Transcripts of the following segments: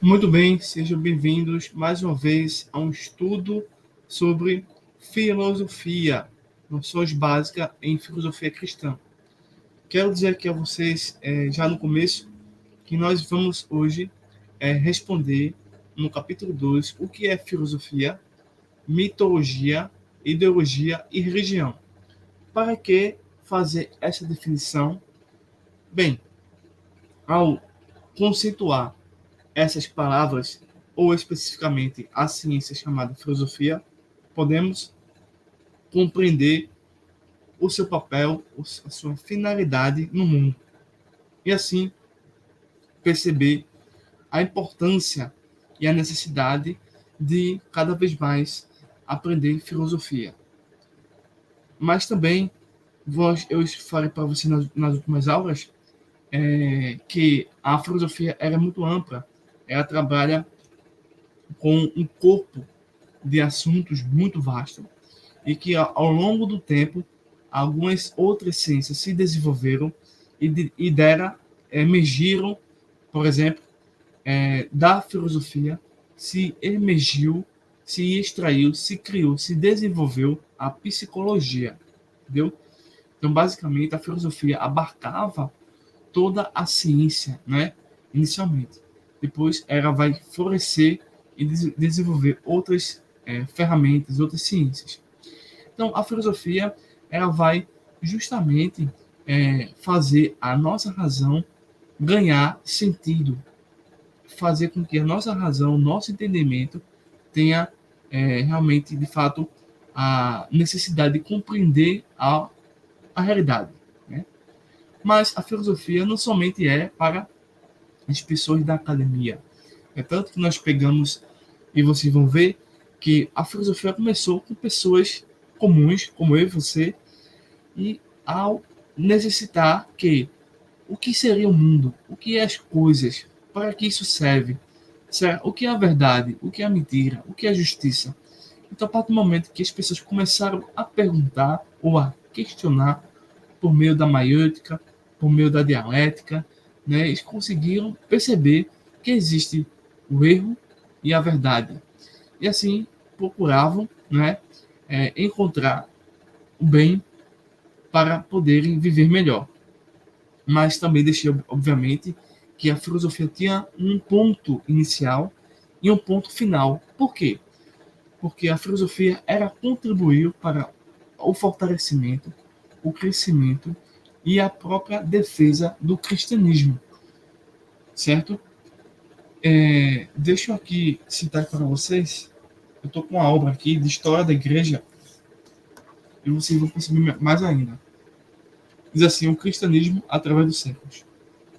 Muito bem, sejam bem-vindos mais uma vez a um estudo sobre filosofia, noções básicas em filosofia cristã. Quero dizer aqui a vocês, já no começo, que nós vamos hoje responder no capítulo 2 o que é filosofia, mitologia, ideologia e religião. Para que fazer essa definição? Bem, ao conceituar essas palavras, ou especificamente a ciência chamada filosofia, podemos compreender o seu papel, a sua finalidade no mundo. E assim perceber a importância e a necessidade de cada vez mais aprender filosofia. Mas também, eu falei para você nas últimas aulas, que a filosofia era muito ampla. Ela trabalha com um corpo de assuntos muito vasto e que ao longo do tempo algumas outras ciências se desenvolveram e emergiram, por exemplo, da filosofia se emergiu, se extraiu, se criou, se desenvolveu a psicologia, entendeu? Então, basicamente, a filosofia abarcava toda a ciência, né? Inicialmente. Depois, ela vai florescer e desenvolver outras ferramentas, outras ciências. Então, a filosofia ela vai justamente fazer a nossa razão ganhar sentido, fazer com que a nossa razão, nosso entendimento tenha realmente, de fato, a necessidade de compreender a realidade. Né? Mas a filosofia não somente é para as pessoas da academia. É tanto que nós pegamos, e vocês vão ver, que a filosofia começou com pessoas comuns, como eu e você, e ao necessitar que o que seria o mundo, o que é as coisas, para que isso serve, o que é a verdade, o que é a mentira, o que é a justiça. Então, a partir do momento que as pessoas começaram a perguntar ou a questionar por meio da maiêutica, por meio da dialética, né, eles conseguiram perceber que existe o erro e a verdade. E assim procuravam, né, encontrar o bem para poderem viver melhor. Mas também deixei, obviamente, que a filosofia tinha um ponto inicial e um ponto final. Por quê? Porque a filosofia era contribuir para o fortalecimento, o crescimento e a própria defesa do cristianismo, certo? Deixa eu aqui citar para vocês, eu estou com uma obra aqui de História da Igreja, e vocês vão perceber mais ainda. Diz assim, o cristianismo através dos séculos.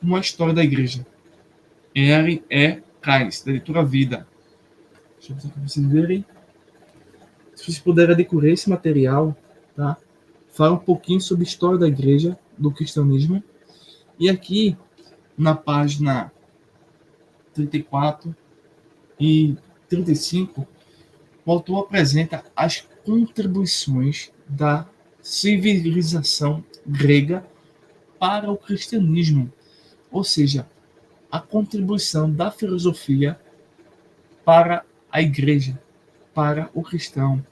Uma história da igreja. R. Kais, da editora Vida. Deixa eu ver para vocês verem. Se vocês puderem adquirir esse material, tá? Fala um pouquinho sobre a história da igreja, do cristianismo. E aqui, na página 34 e 35, o autor apresenta as contribuições da civilização grega para o cristianismo, ou seja, a contribuição da filosofia para a igreja, para o cristão,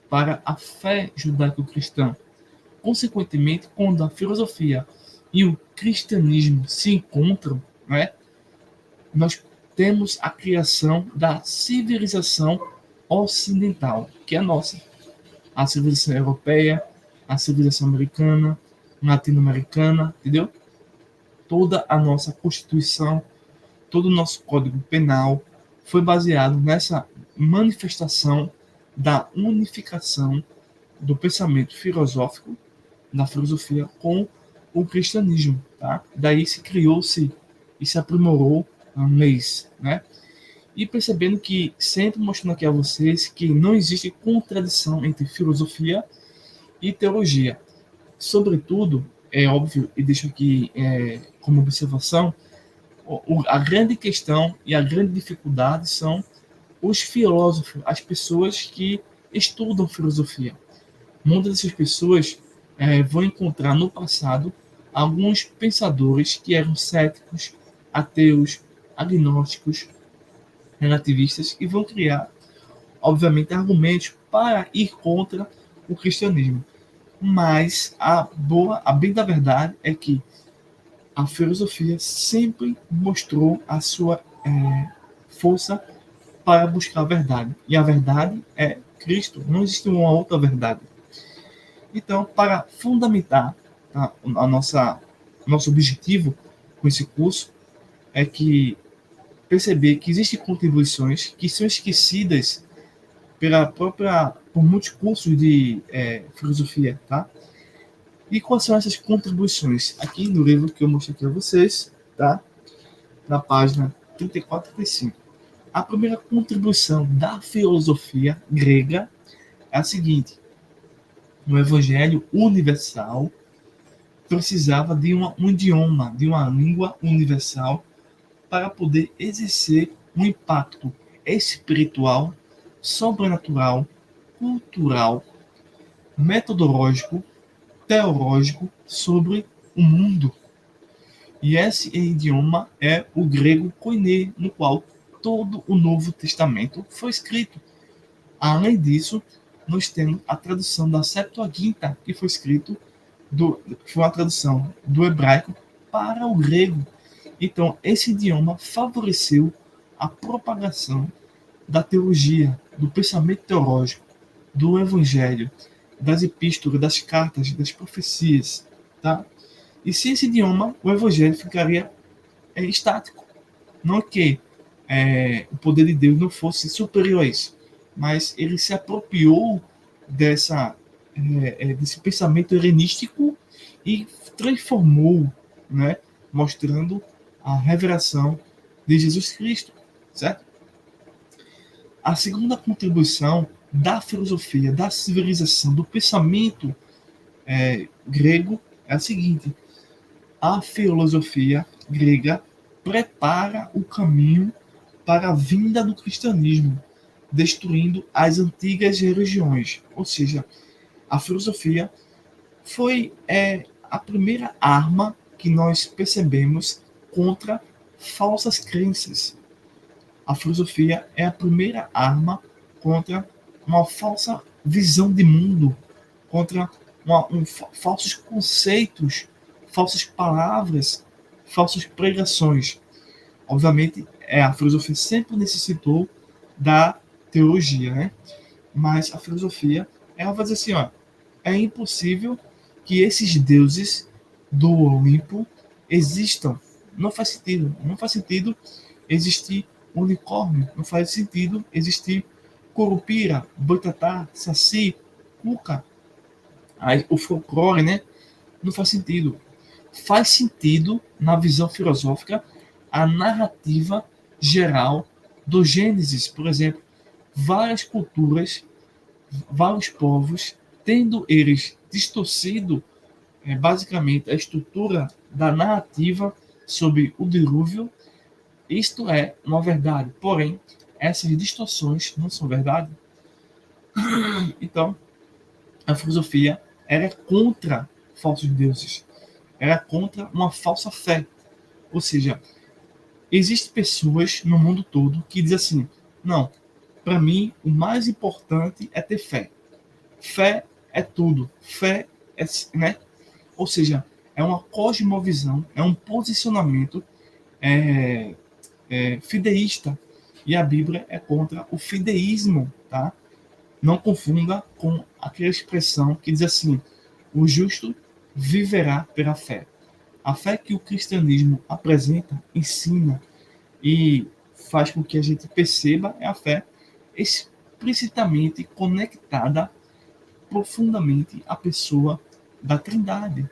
para a fé judaico-cristã. Consequentemente, quando a filosofia e o cristianismo se encontram, né, nós temos a criação da civilização ocidental, que é a nossa. A civilização europeia, a civilização americana, latino-americana, entendeu? Toda a nossa Constituição, todo o nosso Código Penal foi baseado nessa manifestação da unificação do pensamento filosófico, da filosofia, com o cristianismo. Tá? Daí se criou-se e se aprimorou leis, né? E percebendo que, sempre mostrando aqui a vocês, que não existe contradição entre filosofia e teologia. Sobretudo, é óbvio, e deixo aqui como observação, a grande questão e a grande dificuldade são os filósofos, as pessoas que estudam filosofia. Muitas dessas pessoas vão encontrar no passado alguns pensadores que eram céticos, ateus, agnósticos, relativistas que vão criar, obviamente, argumentos para ir contra o cristianismo. Mas a bem da verdade é que a filosofia sempre mostrou a sua força para buscar a verdade. E a verdade é Cristo. Não existe uma outra verdade. Então, para fundamentar nosso objetivo com esse curso, é que perceber que existem contribuições que são esquecidas por muitos cursos de filosofia, tá? E quais são essas contribuições? Aqui no livro que eu mostrei aqui a vocês, tá? Na página 34 e 35. A primeira contribuição da filosofia grega é a seguinte: o Evangelho universal precisava de um idioma, de uma língua universal para poder exercer um impacto espiritual, sobrenatural, cultural, metodológico, teológico sobre o mundo. E esse idioma é o grego koiné, no qual todo o Novo Testamento foi escrito. Além disso, nós temos a tradução da Septuaginta, que foi uma tradução do hebraico para o grego. Então, esse idioma favoreceu a propagação da teologia, do pensamento teológico, do evangelho, das epístolas, das cartas, das profecias, tá? E sem esse idioma, o evangelho ficaria estático. Não que o poder de Deus não fosse superior a isso, mas ele se apropriou desse pensamento helenístico e transformou, né, mostrando a revelação de Jesus Cristo, certo? A segunda contribuição da filosofia, da civilização, do pensamento grego é a seguinte: a filosofia grega prepara o caminho para a vinda do cristianismo, destruindo as antigas religiões. Ou seja, a filosofia foi a primeira arma que nós percebemos contra falsas crenças. A filosofia é a primeira arma contra uma falsa visão de mundo, contra falsos conceitos, falsas palavras, falsas pregações. Obviamente, a filosofia sempre necessitou da teologia, né? Mas a filosofia, ela vai dizer assim, ó, é impossível que esses deuses do Olimpo existam. Não faz sentido. Não faz sentido existir unicórnio. Não faz sentido existir curupira, boitatá, saci, cuca. Aí, o folclore, né? Não faz sentido. Faz sentido, na visão filosófica, a narrativa geral do Gênesis. Por exemplo, várias culturas, vários povos, tendo eles distorcido basicamente a estrutura da narrativa sobre o dilúvio, isto é uma verdade. Porém, essas distorções não são verdade. Então, a filosofia era contra falsos deuses, era contra uma falsa fé. Ou seja, existem pessoas no mundo todo que dizem assim: não, para mim o mais importante é ter fé. Fé é tudo. Fé é, né? Ou seja, é uma cosmovisão, é um posicionamento fideísta. E a Bíblia é contra o fideísmo, tá? Não confunda com aquela expressão que diz assim: o justo viverá pela fé. A fé que o cristianismo apresenta, ensina e faz com que a gente perceba é a fé explicitamente conectada profundamente à pessoa da Trindade,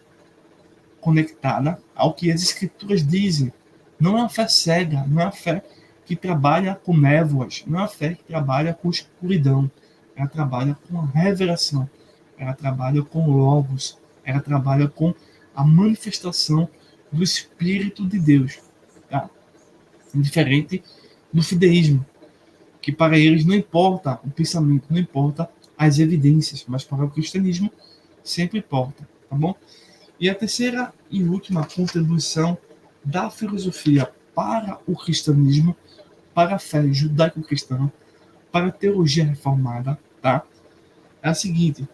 conectada ao que as Escrituras dizem. Não é uma fé cega, não é uma fé que trabalha com névoas, não é uma fé que trabalha com escuridão. Ela trabalha com a revelação, ela trabalha com logos, ela trabalha com a manifestação do Espírito de Deus. Tá? Diferente do fideísmo, que para eles não importa o pensamento, não importa as evidências, mas para o cristianismo sempre importa, tá bom? E a terceira e última contribuição da filosofia para o cristianismo para a fé judaico-cristã, para a teologia reformada, tá? É a seguinte: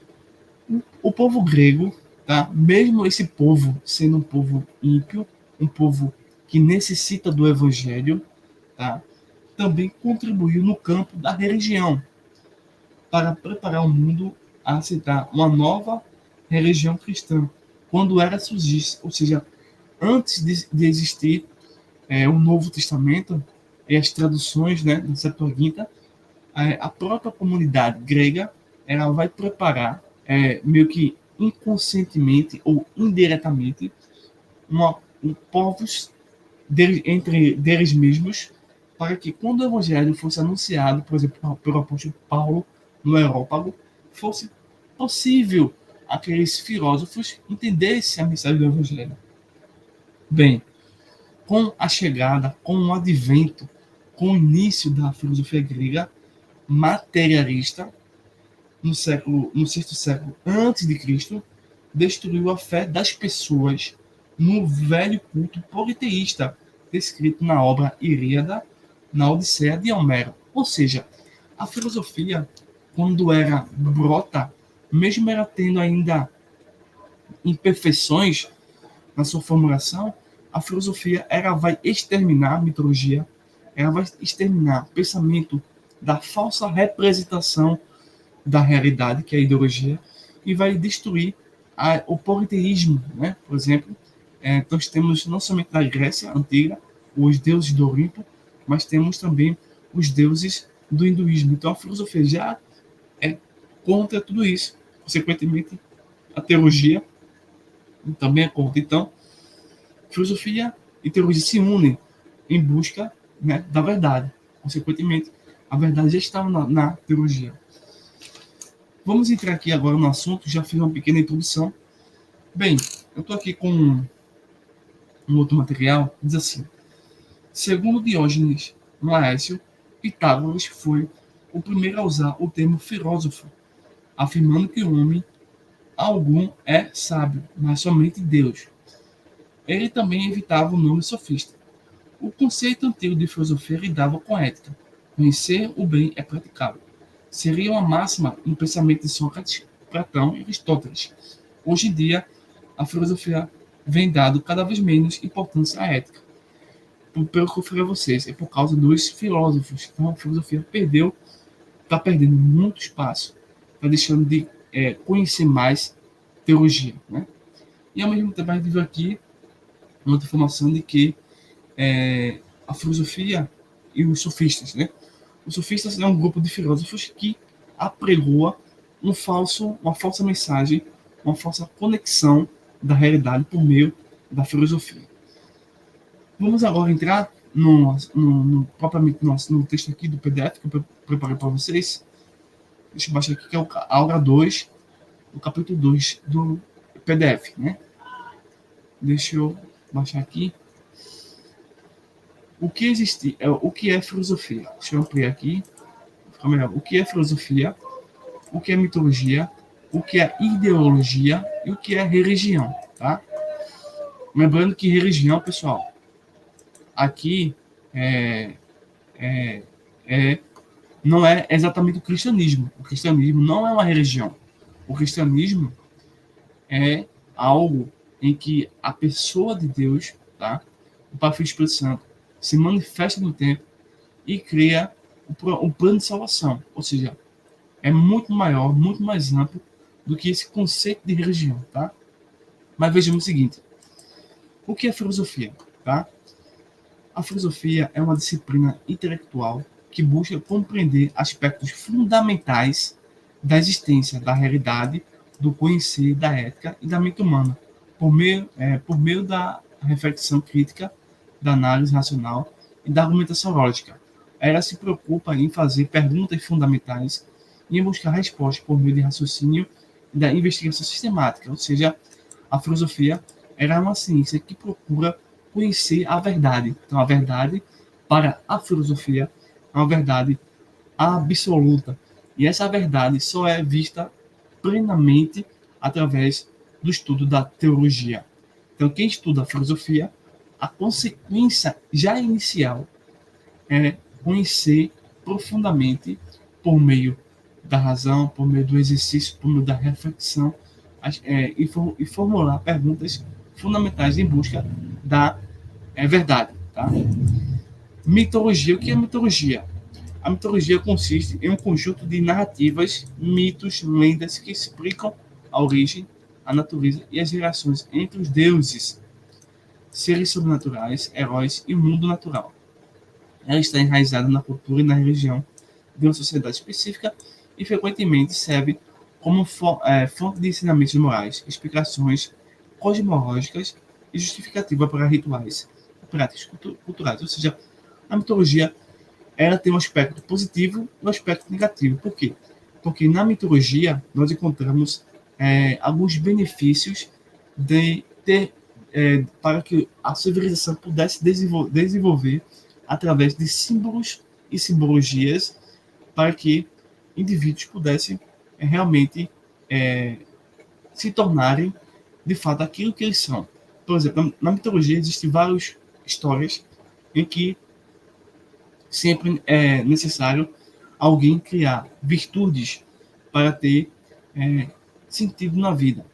o povo grego, tá? Mesmo esse povo sendo um povo ímpio, um povo que necessita do evangelho, tá? Também contribuiu no campo da religião para preparar o mundo a aceitar uma nova religião cristã, quando era surgir, ou seja, antes de existir o Novo Testamento e as traduções, né, da Septuaginta, a própria comunidade grega ela vai preparar, meio que inconscientemente ou indiretamente, povos entre deles mesmos, para que quando o evangelho fosse anunciado, por exemplo, pelo apóstolo Paulo no Areópago, fosse possível aqueles filósofos entendessem a mensagem do evangelho. Bem, com a chegada, com o advento, com o início da filosofia grega materialista, no sexto século antes de Cristo, destruiu a fé das pessoas no velho culto politeísta descrito na obra Ilíada, na Odisseia de Homero. Ou seja, a filosofia, quando era brota, mesmo ela tendo ainda imperfeições na sua formulação, a filosofia ela vai exterminar a mitologia, ela vai exterminar o pensamento da falsa representação da realidade, que é a ideologia, e vai destruir o politeísmo, né? Por exemplo, nós temos não somente na Grécia Antiga os deuses do Olimpo, mas temos também os deuses do hinduísmo. Então a filosofia já é contra tudo isso. Consequentemente, a teologia também é contra. Então, filosofia e teologia se unem em busca, né, da verdade. Consequentemente, a verdade já estava na teologia. Vamos entrar aqui agora no assunto, já fiz uma pequena introdução. Bem, eu estou aqui com um outro material, diz assim: segundo Diógenes Laércio, Pitágoras foi o primeiro a usar o termo filósofo, afirmando que o homem algum é sábio, mas somente Deus. Ele também evitava o nome sofista. O conceito antigo de filosofia lidava com a ética. Conhecer o bem é praticável. Seria uma máxima no pensamento de Sócrates, Platão e Aristóteles. Hoje em dia, a filosofia vem dando cada vez menos importância à ética. Pelo que eu falei a vocês, é por causa dos filósofos. Então, a filosofia está perdendo muito espaço, está deixando de conhecer mais teologia, né? E ao mesmo tempo a gente viu aqui uma outra informação de que a filosofia e os sofistas, né? Os sofistas é um grupo de filósofos que apregoa uma falsa mensagem, uma falsa conexão da realidade por meio da filosofia. Vamos agora entrar propriamente no texto aqui do PDF que eu preparei para vocês. Deixa eu baixar aqui, que é a aula 2, o capítulo 2 do PDF, né? Deixa eu baixar aqui. O que é filosofia? Deixa eu ampliar aqui. Ficar melhor. O que é filosofia? O que é mitologia? O que é ideologia? E o que é religião, tá? Lembrando que religião, pessoal, aqui não é exatamente o cristianismo. O cristianismo não é uma religião. O cristianismo é algo em que a pessoa de Deus, tá? O Pai, Filho e Espírito Santo, se manifesta no tempo e cria um plano de salvação. Ou seja, é muito maior, muito mais amplo do que esse conceito de religião, tá? Mas vejamos o seguinte: o que é filosofia, tá? A filosofia é uma disciplina intelectual que busca compreender aspectos fundamentais da existência, da realidade, do conhecer, da ética e da mente humana, por meio da reflexão crítica, da análise racional e da argumentação lógica. Ela se preocupa em fazer perguntas fundamentais e em buscar respostas por meio de raciocínio e da investigação sistemática. Ou seja, a filosofia é uma ciência que procura conhecer a verdade. Então, a verdade, para a filosofia, é uma verdade absoluta. E essa verdade só é vista plenamente através do estudo da teologia. Então, quem estuda a filosofia, a consequência já inicial é conhecer profundamente por meio da razão, por meio do exercício, por meio da reflexão, e formular perguntas fundamentais em busca da verdade. Tá? Mitologia. O que é mitologia? A mitologia consiste em um conjunto de narrativas, mitos, lendas que explicam a origem, a natureza e as relações entre os deuses, seres sobrenaturais, heróis e o mundo natural. Ela está enraizada na cultura e na religião de uma sociedade específica e frequentemente serve como fonte de ensinamentos morais, explicações cosmológicas e justificativa para rituais e práticas culturais. Ou seja, a mitologia ela tem um aspecto positivo e um aspecto negativo. Por quê? Porque na mitologia nós encontramos alguns benefícios de ter para que a civilização pudesse desenvolver através de símbolos e simbologias para que indivíduos pudessem realmente se tornarem de fato aquilo que eles são. Por exemplo, na mitologia existem várias histórias em que sempre é necessário alguém criar virtudes para ter sentido na vida.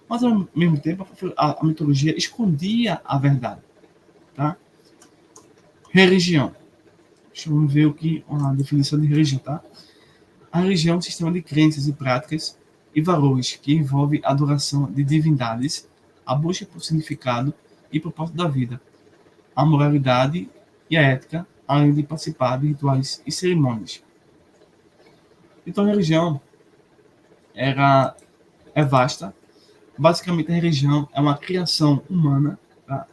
Mas, ao mesmo tempo, a mitologia escondia a verdade. Tá? Religião. Deixa eu ver a definição de religião. Tá? A religião é um sistema de crenças e práticas e valores que envolve a adoração de divindades, a busca por significado e propósito da vida, a moralidade e a ética, além de participar de rituais e cerimônias. Então, a religião é vasta. Basicamente, a religião é uma criação humana. Tá?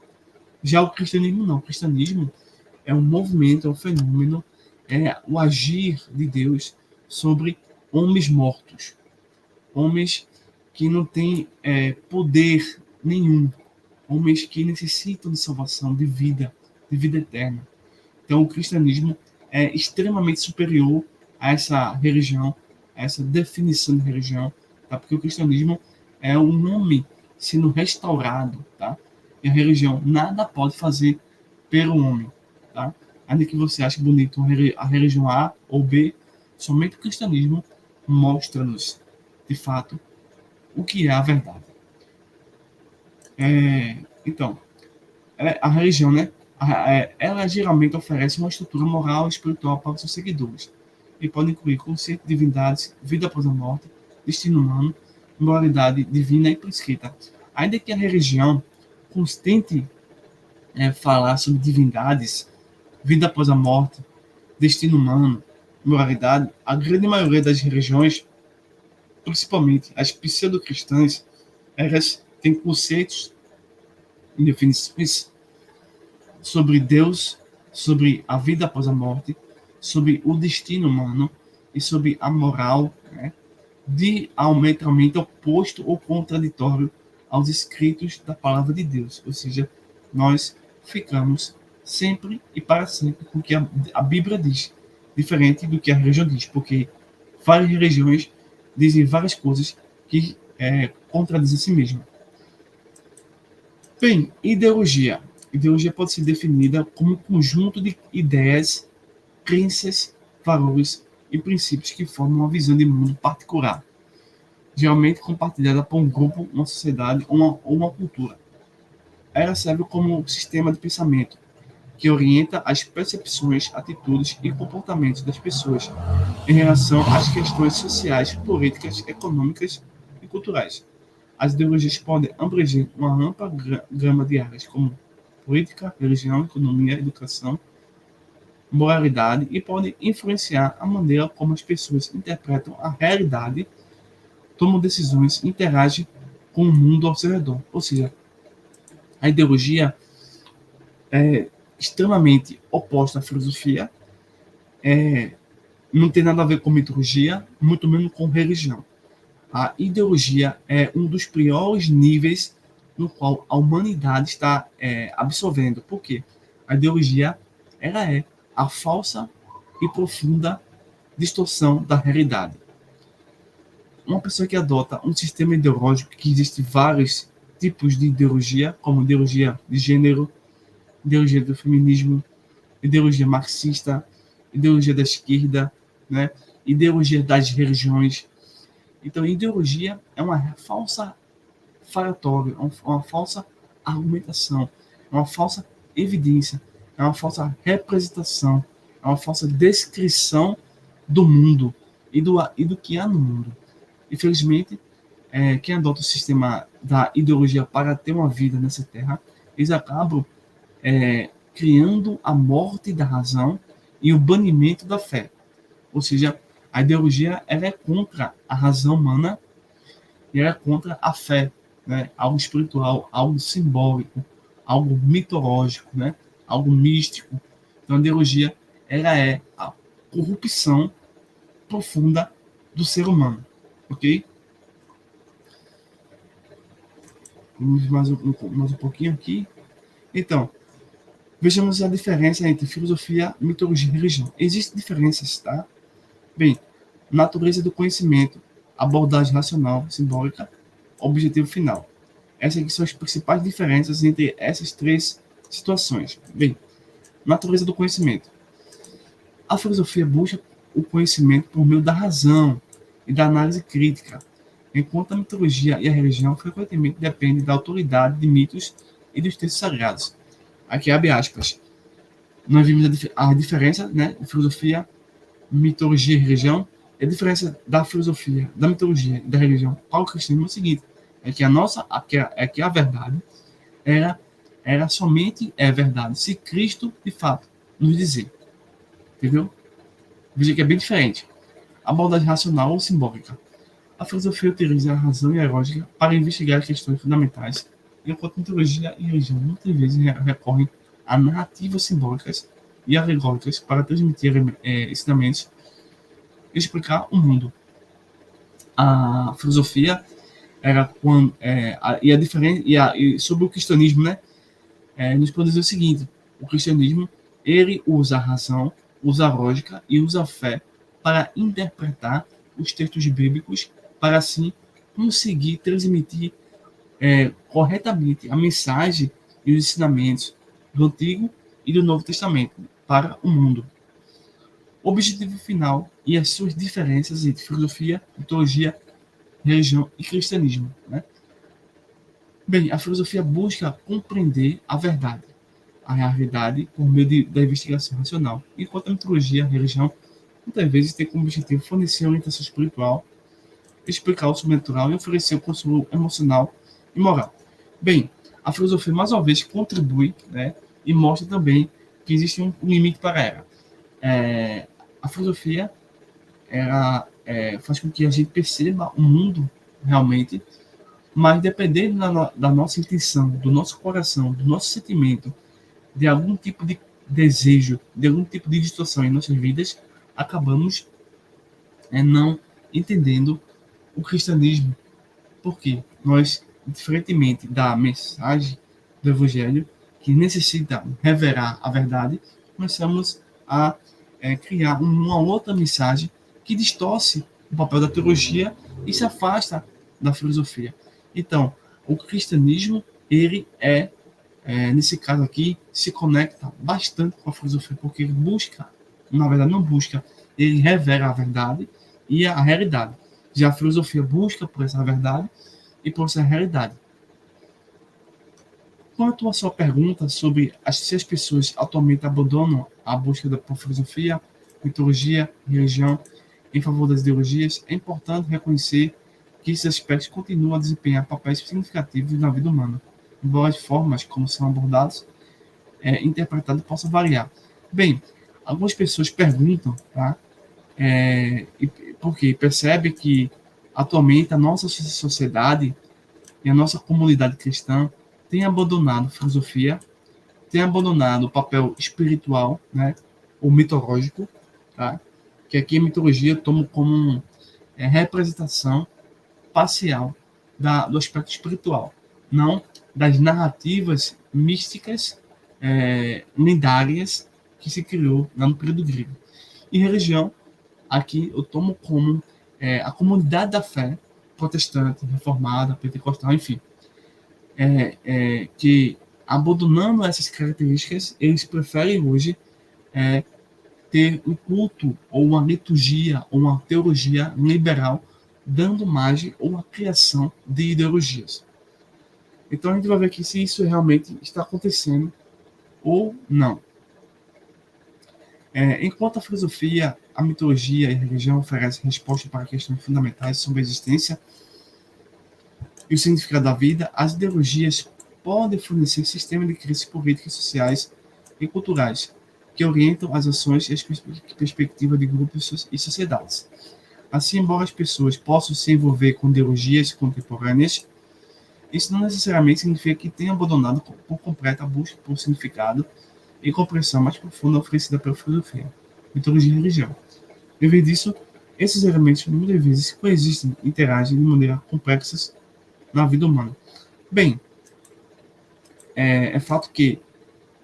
Já o cristianismo não. O cristianismo é um movimento, é um fenômeno, é o agir de Deus sobre homens mortos. Homens que não têm poder nenhum. Homens que necessitam de salvação, de vida eterna. Então, o cristianismo é extremamente superior a essa religião, a essa definição de religião, tá? Porque o cristianismo é um homem sendo restaurado, tá? E a religião nada pode fazer pelo homem, tá? Ainda que você ache bonito a religião A ou B, somente o cristianismo mostra-nos, de fato, o que é a verdade. Então, a religião, né? Ela geralmente oferece uma estrutura moral e espiritual para os seus seguidores. E pode incluir conceito de divindades, vida após a morte, destino humano, moralidade divina e prescrita. Ainda que a religião constante falar sobre divindades, vida após a morte, destino humano, moralidade, a grande maioria das religiões, principalmente as pseudo-cristãs, elas têm conceitos e definições sobre Deus, sobre a vida após a morte, sobre o destino humano e sobre a moral, né, diametralmente oposto ou contraditório aos escritos da palavra de Deus. Ou seja, nós ficamos sempre e para sempre com o que a Bíblia diz, diferente do que a religião diz, porque várias religiões dizem várias coisas que contradizem a si mesmas. Bem, ideologia. Ideologia pode ser definida como um conjunto de ideias, crenças, valores e princípios que formam uma visão de mundo particular, geralmente compartilhada por um grupo, uma sociedade ou uma cultura. Ela serve como um sistema de pensamento que orienta as percepções, atitudes e comportamentos das pessoas em relação às questões sociais, políticas, econômicas e culturais. As ideologias podem abranger uma ampla gama de áreas, como política, religião, economia, educação, moralidade, e podem influenciar a maneira como as pessoas interpretam a realidade, tomam decisões e interagem com o mundo ao seu redor. Ou seja, a ideologia é extremamente oposta à filosofia, não tem nada a ver com mitologia, muito menos com religião. A ideologia é um dos piores níveis no qual a humanidade está absorvendo. Por quê? A ideologia ela é a falsa e profunda distorção da realidade. Uma pessoa que adota um sistema ideológico, que existe vários tipos de ideologia, como ideologia de gênero, ideologia do feminismo, ideologia marxista, ideologia da esquerda, né? Ideologia das religiões. Então, ideologia é uma falsa falatório, uma falsa argumentação, é uma falsa evidência, é uma falsa representação, é uma falsa descrição do mundo e do que há no mundo. Infelizmente, quem adota o sistema da ideologia para ter uma vida nessa terra, eles acabam criando a morte da razão e o banimento da fé. Ou seja, a ideologia ela é contra a razão humana e ela é contra a fé, né? Algo espiritual, algo simbólico, algo mitológico, né? Algo místico. Então, a ideologia ela é a corrupção profunda do ser humano, ok? Vamos mais um pouquinho aqui. Então, vejamos a diferença entre filosofia, mitologia e religião. Existem diferenças, tá? Bem, natureza do conhecimento, abordagem racional, simbólica, objetivo final. Essas aqui são as principais diferenças entre essas três situações. Bem, natureza do conhecimento. A filosofia busca o conhecimento por meio da razão e da análise crítica, enquanto a mitologia e a religião frequentemente dependem da autoridade de mitos e dos textos sagrados. Aqui abre aspas. Nós vimos a diferença, né, de filosofia, mitologia e religião. A diferença da filosofia, da mitologia e da religião para o cristianismo é o seguinte: é que a verdade era somente verdade se Cristo de fato nos dizer, entendeu? Veja que é bem diferente. A abordagem racional ou simbólica. A filosofia utiliza a razão e a lógica para investigar questões fundamentais, enquanto a mitologia e a religião muitas vezes recorrem a narrativas simbólicas e alegóricas para transmitir ensinamentos e explicar o mundo. A filosofia era quando e a diferença e sobre o cristianismo, né? Nos pode dizer o seguinte: o cristianismo ele usa a razão, usa a lógica e usa a fé para interpretar os textos bíblicos, para assim conseguir transmitir corretamente a mensagem e os ensinamentos do Antigo e do Novo Testamento para o mundo. O objetivo final e as suas diferenças entre filosofia, mitologia, religião e cristianismo, né? Bem, a filosofia busca compreender a verdade, a realidade por meio da investigação racional, enquanto a mitologia, a religião, muitas vezes tem como objetivo fornecer orientação espiritual, explicar o sobrenatural e oferecer o consolo emocional e moral. Bem, a filosofia mais uma vez contribui, né, e mostra também que existe um limite para ela. A filosofia faz com que a gente perceba o mundo realmente, mas dependendo da nossa intenção, do nosso coração, do nosso sentimento, de algum tipo de desejo, de algum tipo de situação em nossas vidas, acabamos não entendendo o cristianismo. Porque nós, diferentemente da mensagem do Evangelho, que necessita revelar a verdade, nós estamos a criar uma outra mensagem que distorce o papel da teologia e se afasta da filosofia. Então, o cristianismo, ele nesse caso aqui, se conecta bastante com a filosofia, porque ele busca, na verdade não busca, ele revela a verdade e a realidade. Já a filosofia busca por essa verdade e por essa realidade. Quanto à sua pergunta sobre se as pessoas atualmente abandonam a busca por filosofia, mitologia, religião em favor das ideologias, é importante reconhecer que esses aspectos continuam a desempenhar papéis significativos na vida humana, embora as formas como são abordados interpretados possam variar. Bem, algumas pessoas perguntam, tá? Porque percebe que atualmente a nossa sociedade e a nossa comunidade cristã tem abandonado a filosofia, tem abandonado o papel espiritual, né, ou mitológico, tá? Que aqui a mitologia toma como representação parcial do aspecto espiritual, não das narrativas místicas lendárias que se criou lá no período grego. E religião, aqui eu tomo como a comunidade da fé protestante, reformada, pentecostal, enfim, que abandonando essas características, eles preferem hoje ter um culto, ou uma liturgia, ou uma teologia liberal, dando margem ou uma criação de ideologias. Então a gente vai ver aqui se isso realmente está acontecendo ou não. Enquanto a filosofia, a mitologia e a religião oferecem respostas para questões fundamentais sobre a existência e o significado da vida, as ideologias podem fornecer sistemas de crenças políticas, sociais e culturais que orientam as ações e as perspectivas de grupos e sociedades. Assim, embora as pessoas possam se envolver com ideologias contemporâneas, isso não necessariamente significa que tenham abandonado por completo a busca por significado e compreensão mais profunda oferecida pela filosofia, mitologia e religião. Em vez disso, esses elementos muitas vezes coexistem e interagem de maneira complexa na vida humana. Bem, é fato que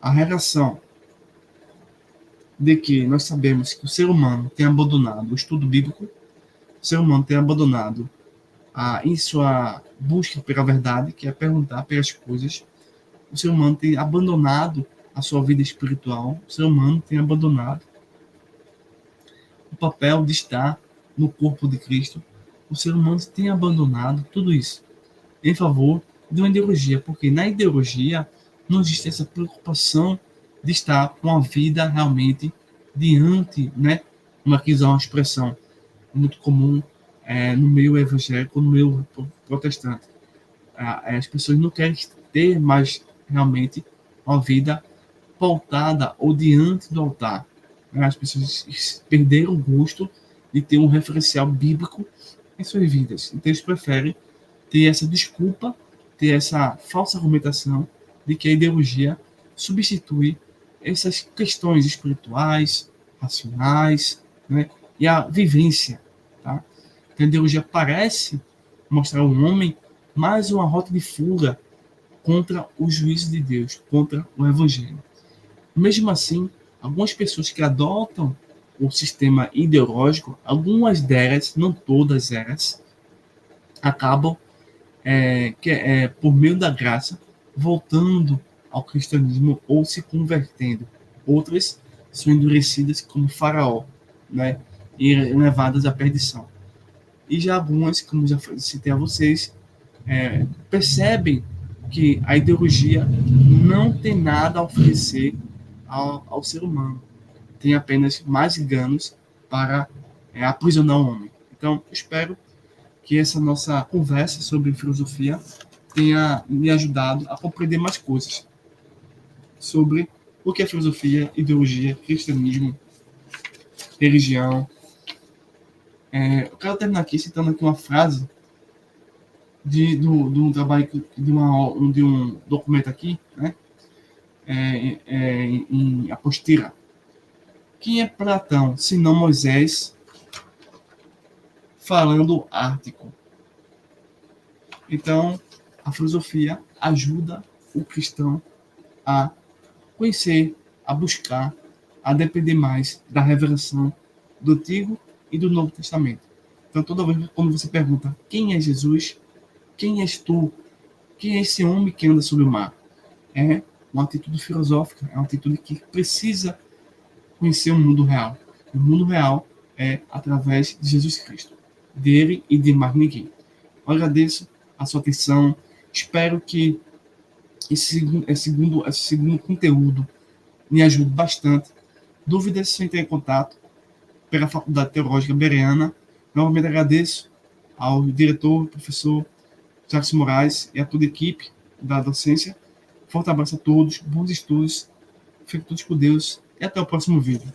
a relação de que nós sabemos que o ser humano tem abandonado o estudo bíblico, o ser humano tem abandonado em sua busca pela verdade, que é perguntar pelas coisas, o ser humano tem abandonado a sua vida espiritual, o ser humano tem abandonado o papel de estar no corpo de Cristo, o ser humano tem abandonado tudo isso em favor de uma ideologia, porque na ideologia não existe essa preocupação de estar com a vida realmente diante, né? Uma expressão muito comum no meio evangélico, no meio protestante. As pessoas não querem ter mais realmente uma vida pautada ou diante do altar. As pessoas perderam o gosto de ter um referencial bíblico em suas vidas. Então eles preferem ter essa desculpa, ter essa falsa argumentação de que a ideologia substitui essas questões espirituais, racionais, né, e a vivência. Tá? Então, a ideologia parece mostrar ao homem mais uma rota de fuga contra o juízo de Deus, contra o evangelho. Mesmo assim, algumas pessoas que adotam o sistema ideológico, algumas delas, não todas elas, acabam, por meio da graça, voltando ao cristianismo ou se convertendo. Outras são endurecidas como Faraó, né, e levadas à perdição. E já algumas, como já citei a vocês, percebem que a ideologia não tem nada a oferecer ao ser humano. Tem apenas mais enganos para aprisionar o homem. Então, espero que essa nossa conversa sobre filosofia tenha me ajudado a compreender mais coisas sobre o que é filosofia, ideologia, cristianismo, religião. Eu quero terminar aqui citando aqui uma frase de um trabalho, de um documento aqui, né? Em Apostila. Quem é Platão, senão Moisés, falando ártico? Então, a filosofia ajuda o cristão a conhecer, a buscar, a depender mais da revelação do Antigo e do Novo Testamento. Então, toda vez quando você pergunta quem é Jesus, quem és tu, quem é esse homem que anda sobre o mar, é uma atitude filosófica, é uma atitude que precisa conhecer o mundo real. O mundo real é através de Jesus Cristo, dele e de mais ninguém. Eu agradeço a sua atenção, espero que esse segundo conteúdo me ajude bastante. Dúvidas, se entrar em contato pela Faculdade Teológica Bereana. Novamente agradeço ao diretor, professor Jackson Moraes e a toda a equipe da docência. Forte abraço a todos, bons estudos, fiquem todos com Deus e até o próximo vídeo.